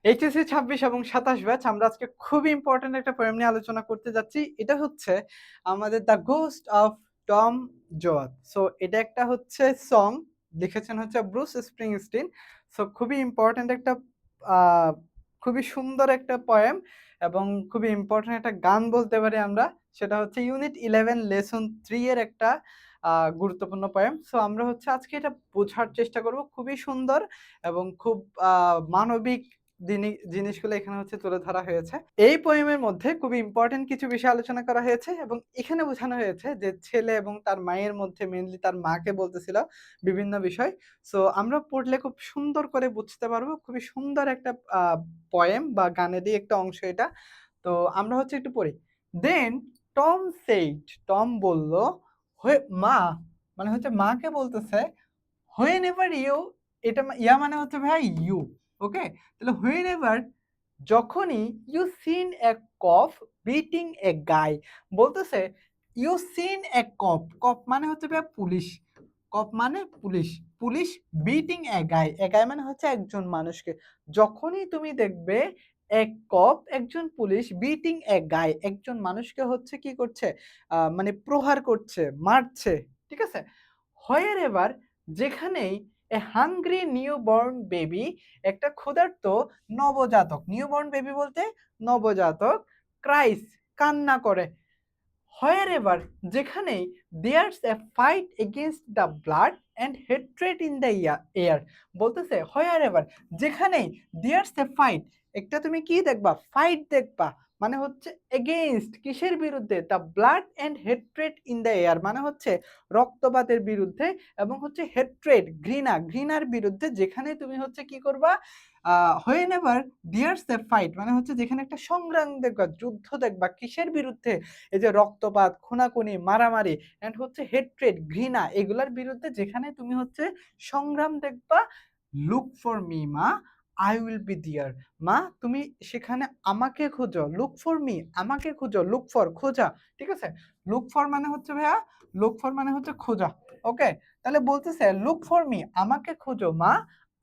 HSC ২৬ এবং ২৭ batch আমরা আজকে খুবই ইম্পর্টেন্ট একটা পোয়েম নিয়ে আলোচনা করতে যাচ্ছি। এটা হচ্ছে আমাদের 'দ্য ঘোস্ট অফ টম জোয়ার'। সো এটা একটা হচ্ছে সং, লিখেছেন হচ্ছে ব্রুস স্প্রিংস্টিন। সো খুবই ইম্পর্টেন্ট একটা আ খুবই সুন্দর একটা পোয়েম এবং খুবই ইম্পর্টেন্ট একটা গান বলতে পারি আমরা। সেটা হচ্ছে ইউনিট 11 লেসন 3 এর একটা গুরুত্বপূর্ণ পোয়েম। সো আমরা হচ্ছে আজকে এটা বোঝার চেষ্টা করব। খুবই সুন্দর এবং খুব আ মানবিক জিনিসগুলো এখানে হচ্ছে তুলে ধরা হয়েছে। এই পোয়েমের মধ্যে খুবই ইম্পোর্টেন্ট কিছু বিষয় আলোচনা করা হয়েছে এবং এখানে বোঝানো হয়েছে যে ছেলে এবং তার মায়ের মধ্যে মেইনলি তার মাকে বলতেছিল বিভিন্ন বিষয়। সো আমরা পড়লে খুব সুন্দর করে বুঝতে পারবো। খুবই সুন্দর একটা পোয়েম বা গানেরই একটা অংশ এটা। তো আমরা হচ্ছে একটু পড়ি। দেন টম সেইড, টম বলল, মা মানে হচ্ছে মাকে বলতেছে, হোয়েনেভার ইউ, এটা ইয়া মানে হচ্ছে ভাই ইউ। ওকে? তাহলে হোয়েনেভার, যখনই you seen a cop beating a guy, বলতেছে ইউ সিন এ কপ, কপ মানে হচ্ছে ভাই পুলিশ। কপ মানে পুলিশ। পুলিশ বিটিং এ গাই, এ গাই মানে হচ্ছে একজন মানুষকে। যখনই তুমি দেখবে এক কপ, একজন পুলিশ বিটিং এ গাই, একজন মানুষকে হচ্ছে কি করছে? মানে প্রহার করছে, মারছে। ঠিক আছে? হোয়ার এভার, যেখানেই এ হাংরি নিউবর্ন বেবি, একটা ক্ষুধার্ত নবজাতক, নিউবর্ন বেবি বলতে নবজাতক, ক্রাইস, কান্না করে। হোয়ার এভার, যেখানেই there's a fight against the blood and hatred in the air, বলতেছে হোয়ার এভার, যেখানেই দেয়ার্স এ ফাইট, একটা তুমি কি দেখবা? ফাইট দেখবা। মানে হচ্ছে এগেইনস্ট, কিসের বিরুদ্ধে? The blood and hatred in the air, মানে হচ্ছে রক্তপাতের বিরুদ্ধে এবং হচ্ছে হেট্রেড, ঘৃণা, ঘৃণার বিরুদ্ধে যেখানে তুমি হচ্ছে কি করবা? হোয়েনেভার দেয়ার্স এ ফাইট, মানে হচ্ছে যেখানে একটা সংগ্রাম দেখবা, যুদ্ধ দেখবা, কিসের বিরুদ্ধে? এই যে রক্তপাত, খুনাখুনি, মারামারি অ্যান্ড হচ্ছে হেট্রেড, ঘৃণা, এগুলার বিরুদ্ধে যেখানে তুমি হচ্ছে সংগ্রাম দেখবা, লুক ফর মি মা, আই উইল বি দেয়ার। মা তুমি সেখানে আমাকে খোঁজো, লুক ফর মি, আমাকে খোঁজো, লুক ফর খোঁজা। ঠিক আছে? লুক ফর মানে হচ্ছে ভাইয়া, লুক ফর মানে হচ্ছে খোঁজা। ওকে? তাহলে বলতেছে লুক ফর মি, আমাকে খোঁজো মা,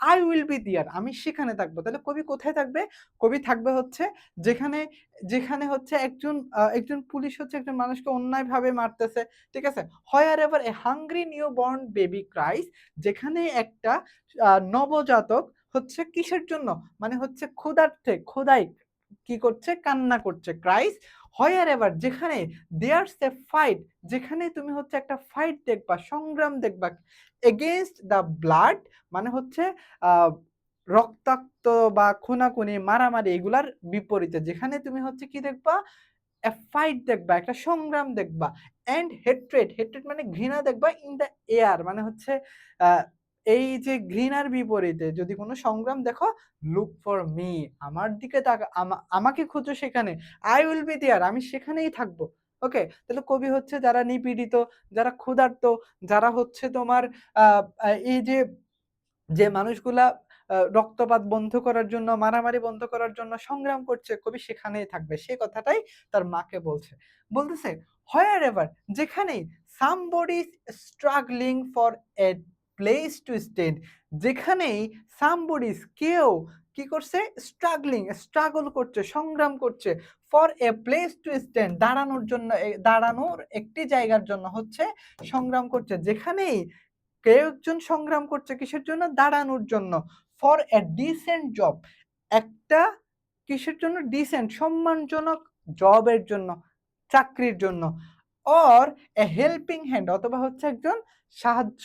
আই উইল বি দেয়ার, আমি সেখানে থাকবো। তাহলে কবি কোথায় থাকবে? কবি থাকবে হচ্ছে যেখানে, যেখানে হচ্ছে একজন পুলিশ হচ্ছে একজন মানুষকে অন্যায়ভাবে মারতেছে। ঠিক আছে? Wherever a hungry newborn baby cries, যেখানে একটা নবজাতক হচ্ছে কিসের জন্য? মানে হচ্ছে ক্ষুধার্থে, ক্ষুধায় কি করছে? কান্না করছে। ক্রাইস, হোয়ার এভার, যেখানে দেয়ার্স এ ফাইট, যেখানে তুমি হচ্ছে একটা ফাইট দেখবা, সংগ্রাম দেখবা, এগেইনস্ট দ্য ব্লাড, মানে হচ্ছে আ রক্তাক্ত বা খুনাখুনি, মারামারি এগুলার বিপরীতে যেখানে তুমি হচ্ছে কি দেখবা? ফাইট দেখবা, একটা সংগ্রাম দেখবা। অ্যান্ড হেট্রেড, হেট্রেড মানে ঘৃণা দেখবা, ইন দ্য এয়ার মানে হচ্ছে আ এই যে ঘৃণার বিপরীতে যদি কোনো সংগ্রাম দেখো, লুক ফর মি, আমার দিকে আমাকে খোঁজো সেখানে। আই উইল বি দেয়ার, আমি সেখানেই থাকবো। ওকে? তাহলে কবি হচ্ছে যারা নিপীড়িত, যারা ক্ষুধার্ত, যারা হচ্ছে তোমার আ আ এই যে মানুষগুলা রক্তপাত বন্ধ করার জন্য, মারামারি বন্ধ করার জন্য সংগ্রাম করছে, কবি সেখানেই থাকবে। সে কথাটাই তার মাকে বলছে। বলতেছে, "হোয়ারএভার", যেখানেই, "somebody is struggling for a place to stand", যেখানেই somebody is, কেউ কি করছে? স্ট্রাগলিং, স্ট্রাগল করছে, সংগ্রাম করছে, for a place to stand, দাঁড়ানোর জন্য, দাঁড়ানোর একটি জায়গার জন্য হচ্ছে সংগ্রাম করছে। যেখানেই কেউ একজন সংগ্রাম করছে কিসের জন্য? দাঁড়ানোর জন্য। ফর এ ডিসেন্ট জব, একটা কিসের জন্য? ডিসেন্ট, সম্মানজনক জবের জন্য, চাকরির জন্য। অর এ হেল্পিং হ্যান্ড, অথবা হচ্ছে একজন সাহায্য,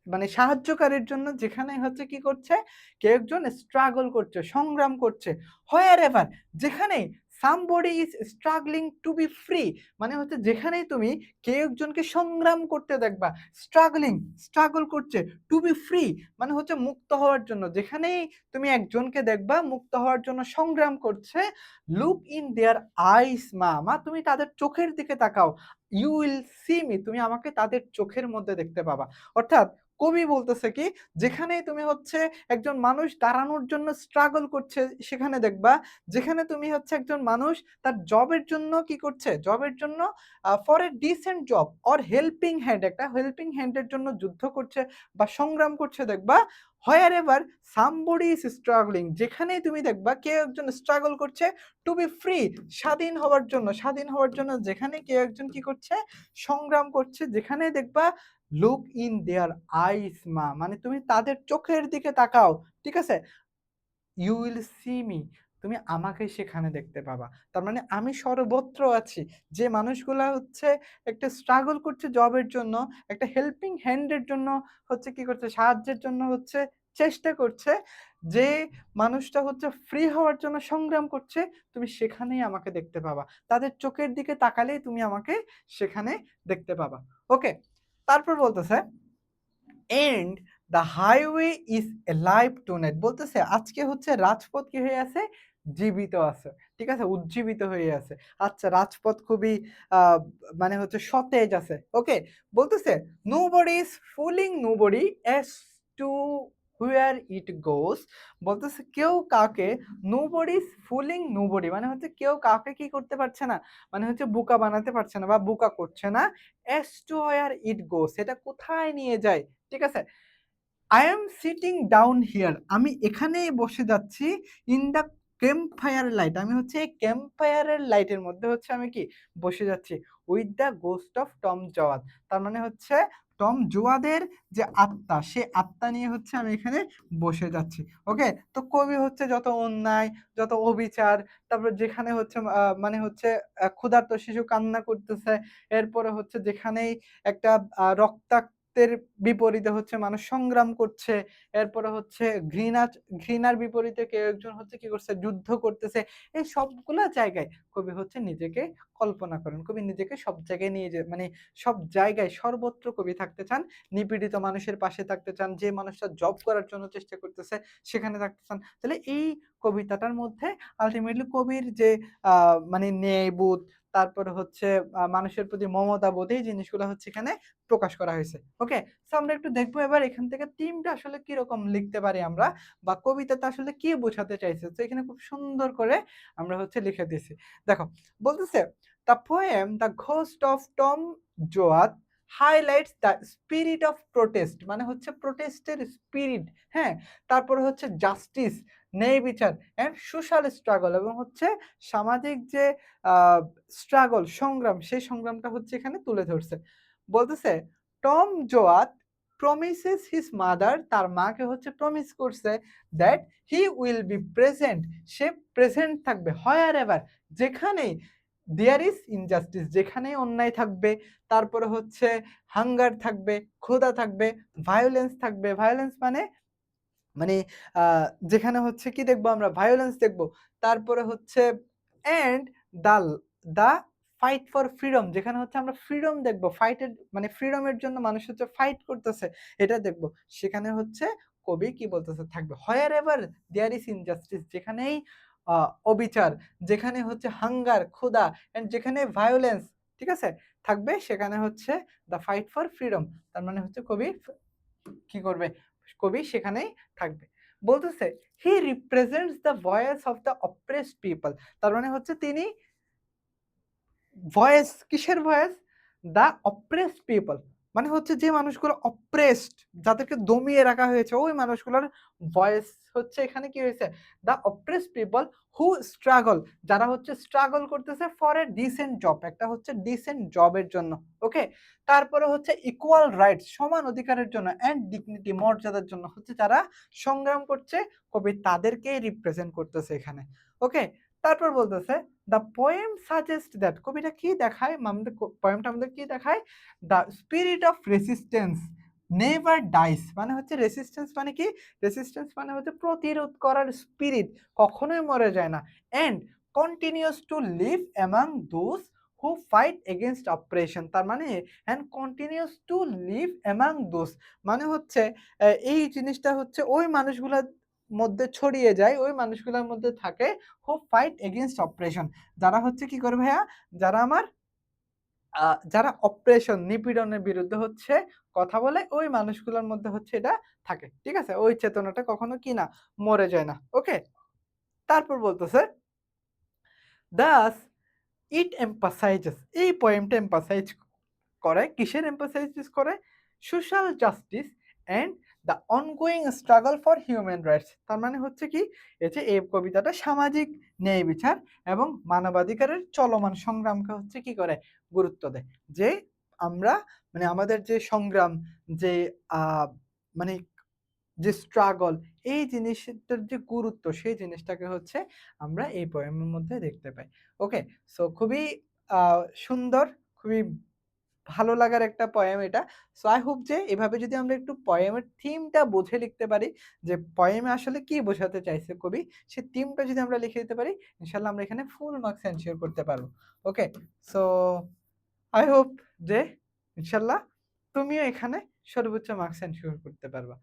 মানে সাহায্যকারীর জন্য, যেখানে হচ্ছে কি করছে? কেউ একজন স্ট্রাগল করছে, সংগ্রাম করছে। হোয়ারএভার, যেখানেই somebody is struggling to be free, মানে হচ্ছে যেখানেই তুমি কেউ একজনকে সংগ্রাম করতে দেখবা, স্ট্রাগলিং, স্ট্রাগল করছে, to be free মানে হচ্ছে মুক্ত হওয়ার জন্য। যেখানেই তুমি একজনকে দেখবা মুক্ত হওয়ার জন্য সংগ্রাম করছে, look in their eyes মা, মা তুমি তাদের চোখের দিকে তাকাও। You will see me, তুমি আমাকে তাদের চোখের মধ্যে দেখতে পাবা। অর্থাৎ কবি বলতেছে কি, যেখানেই তুমি হচ্ছে একজন মানুষ দাঁড়ানোর জন্য স্ট্রাগল করছে সেখানে দেখবা, যেখানে তুমি হচ্ছে একজন মানুষ তার জবের জন্য কি করছে? জবের জন্য for a dissent job or helping hand, একটা হেল্পিং হ্যান্ড এর জন্য যুদ্ধ করছে বা সংগ্রাম করছে দেখবা, হোয়ারএভার somebody is struggling, যেখানেই তুমি দেখবা কেউ একজন স্ট্রাগল করছে টু বি ফ্রি, স্বাধীন হওয়ার জন্য, স্বাধীন হওয়ার জন্য যেখানে কেউ একজন কি করছে? সংগ্রাম করছে, যেখানেই দেখবা লুক ইন দেয়ার আইস মা, মানে তুমি তাদের চোখের দিকে তাকাও, ঠিক আছে? ইউ উইল সি মি, তুমি আমাকে সেখানে দেখতে পাবা। তার মানে আমি সর্বত্র আছি। যে মানুষগুলা হচ্ছে একটা স্ট্রাগল করছে জবের জন্য, একটা হেল্পিং হ্যান্ড এর জন্য হচ্ছে কি করছে? সাহায্যের জন্য হচ্ছে চেষ্টা করছে। যে মানুষটা হচ্ছে ফ্রি হওয়ার জন্য সংগ্রাম করছে, তুমি সেখানেই আমাকে দেখতে পাবা। তাদের চোখের দিকে তাকালেই তুমি আমাকে সেখানে দেখতে পাবা। ওকে? তারপর বলতেছে and the highway is alive tonight, বলতেছে আজকে হচ্ছে রাজপথ কি হয়ে আছে? জীবিত আছে। ঠিক আছে? উজ্জীবিত হয়ে আছে। আচ্ছা, রাজপথ খুবই আ মানে হচ্ছে সতেজ আছে। ওকে? বলতেছে nobody is fooling nobody as to where it goes, বলতেছে কেউ কাউকে, নোবডি ইজ ফুলিং নোবডি, মানে হচ্ছে কেউ কাউকে কি করতে পারছে না? মানে হচ্ছে বোকা বানাতে পারছে না বা বোকা করছে না। অ্যাজ টু হোয়ার ইট গোস, এটা কোথায় নিয়ে যায়? ঠিক আছে? I am sitting down here, আমি এখানেই বসে যাচ্ছি in the campfire light, আমি হচ্ছে এই ক্যাম্পফায়ার এর লাইটের মধ্যে হচ্ছে আমি কি? বসে যাচ্ছি with the ghost of Tom জোয়ার। তার মানে হচ্ছে টম জোয়াদের যে আত্মা, সে আত্মা নিয়ে হচ্ছে আমি এখানে বসে যাচ্ছি। ওকে? তো কবি হচ্ছে যত অন্যায়, যত অবিচার, তারপর যেখানে হচ্ছে মানে হচ্ছে ক্ষুধার্ত শিশু কান্না করতেছে, এরপরে হচ্ছে যেখানেই একটা রক্তাক্তের বিপরীতে হচ্ছে মানুষ সংগ্রাম করছে। এরপরে হচ্ছে ঘৃণার বিপরীতে কেউ একজন হচ্ছে কি করছে? যুদ্ধ করতেছে। এই সবগুলা জায়গায় কবি হচ্ছে নিজেকে কল্পনা করেন। কবি নিজেকে সব জায়গায় নিয়ে মানে সব জায়গায় সর্বত্র কবি থাকতে চান। নিপীড়িত মানুষের পাশে থাকতে চান। যে মানুষটা জব করার জন্য চেষ্টা করতেছে সেখানে থাকতে চান। তাহলে এই কবিতাটার মধ্যে আল্টিমেটলি কবির যে আ মানে ন্যায়বোধ, তারপরে হচ্ছে মানুষের প্রতি মমতাবোধ, এই জিনিসগুলা হচ্ছে এখানে প্রকাশ করা হয়েছে। ওকে? সো আমরা একটু দেখবো এবার এখান থেকে থিমটা আসলে কিরকম লিখতে পারি আমরা, বা কবিতাটা আসলে কি বোঝাতে চাইছে। তো এখানে খুব সুন্দর করে আমরা হচ্ছে লিখে দিয়েছি। দেখো, বলতেছে the poem the ghost of Tom Joad highlights the spirit of protest, মানে হচ্ছে প্রোটেস্টের স্পিরিট, হ্যাঁ? তারপরে হচ্ছে জাস্টিস, ন্যায় বিচার অ্যান্ড সোশ্যাল স্ট্রাগল, এবং হচ্ছে সামাজিক যে আ স্ট্রাগল, সংগ্রাম, সেই সংগ্রামটা হচ্ছে এখানে তুলে ধরছে। বলতেছে টম জোয়ার প্রমিসেস হিজ মাদার, তার মাকে হচ্ছে প্রমিস করছে that he will be present, say present থাকবে হোয়ার এভার, যেখানেই দেয়ার ইজ ইনজাস্টিস, যেখানেই অন্যায় থাকবে, তারপরে হচ্ছে হাঙ্গার থাকবে, ক্ষুধা থাকবে, ভায়োলেন্স থাকবে। ভায়োলেন্স মানে মানে আ যেখানে হচ্ছে কি দেখবো আমরা? ভায়োলেন্স দেখবো। তারপরে হচ্ছে and the the fight for freedom, যেখানে হচ্ছে আমরা ফ্রিডম দেখবো। ফাইটের মানে ফ্রিডমের জন্য মানুষ হচ্ছে ফাইট করতেছে, এটা দেখবো। সেখানে হচ্ছে কবি কি বলতেছে? থাকবে। হোয়ার এভার দেয়ার ইজ ইনজাস্টিস, যেখানেই আ অবিচার, যেখানে হচ্ছে হাঙ্গার, ক্ষুধা অ্যান্ড যেখানে ভায়োলেন্স, ঠিক আছে? থাকবে, সেখানে হচ্ছে দ্য ফাইট ফর ফ্রিডম। তার মানে হচ্ছে কবি কি করবে? কবি সেখানেই থাকবে। বলতেছে he represents the voice of the oppressed people, তার মানে হচ্ছে তিনি ভয়েস, কিসের ভয়েস? দ্য অপ্রেসড পিপল, মানে হচ্ছে যে মানুষগুলো অপ্রেসড, যাদেরকে দমিয়ে রাখা হয়েছে, ওই মানুষগুলোর ভয়েস হচ্ছে এখানে কি হয়েছে? The oppressed people who struggle, যারা হচ্ছে স্ট্রাগল করতেছে ফর এ ডিসেন্ট জব, একটা হচ্ছে ডিসেন্ট জবের জন্য। ওকে? তারপরে হচ্ছে ইকুয়াল রাইটস, সমান অধিকারের জন্য অ্যান্ড ডিগনিটি, মর্যাদার জন্য হচ্ছে যারা সংগ্রাম করছে, কবি তাদেরকেই রিপ্রেজেন্ট করতেছে এখানে। ওকে? তারপর বলতেছে দ্য পোয়েম সাজেস্ট দ্যাট, কবিটা কি দেখায়? আমাদের পোয়েমটা আমাদের কি দেখায়? The spirit of resistance never dies, মানে হচ্ছে রেসিস্টেন্স মানে কি? রেসিস্টেন্স মানে হচ্ছে প্রতিরোধ করার স্পিরিট, কখনোই মরে যায় না। And continuous to live among those who fight against oppression, তার মানে and continuous to live among those, মানে হচ্ছে এই জিনিসটা হচ্ছে ওই মানুষগুলার মধ্যে ছড়িয়ে যায়, ওই মানুষগুলোর মধ্যে থাকে হু ফাইট এগেইনস্ট অপ্রেশন, যারা হচ্ছে কি করে ভাইয়া? যারা আমার আ যারা অপ্রেশন, নিপীড়নের বিরুদ্ধে হচ্ছে কথা বলে ওই মানুষগুলোর মধ্যে হচ্ছে এটা থাকে। ঠিক আছে? ওই চেতনাটা কখনো কি না মরে যায় না। ওকে? তারপর বলতেছে, "Thus it emphasizes" এই পোয়েমটা এমফাসাইজ করে। কিসের এমফাসাইজ করে? Social justice and the ongoing struggle for human rights. তার মানে হচ্ছে কি? এই যে এই কবিতাটা সামাজিক ন্যায় বিচার এবং মানবাধিকারের চলমান সংগ্রামকে হচ্ছে কি করে? গুরুত্ব দেয়। যে আমরা মানে আমাদের যে সংগ্রাম, যে আ মানে যে স্ট্রাগল, এই জিনিসটার যে গুরুত্ব সেই জিনিসটাকে হচ্ছে আমরা এই পোয়েমের মধ্যে দেখতে পাই। ওকে? সো খুবই আ সুন্দর, খুবই ভালো লাগার একটা পোয়েম এটা। সো আই হোপ যে এভাবে যদি আমরা একটু পোয়েমের থিমটা বুঝে লিখতে পারি, যে পোয়েমে আসলে কি বোঝাতে চাইছে কবি, সেই থিমটা যদি আমরা লিখে দিতে পারি, ইনশাআল্লাহ আমরা এখানে ফুল মার্কস এনশিওর করতে পারব। ওকে? সো আই হোপ যে ইনশাআল্লাহ তুমিও এখানে সর্বোচ্চ মার্কস এনশিওর করতে পারবা।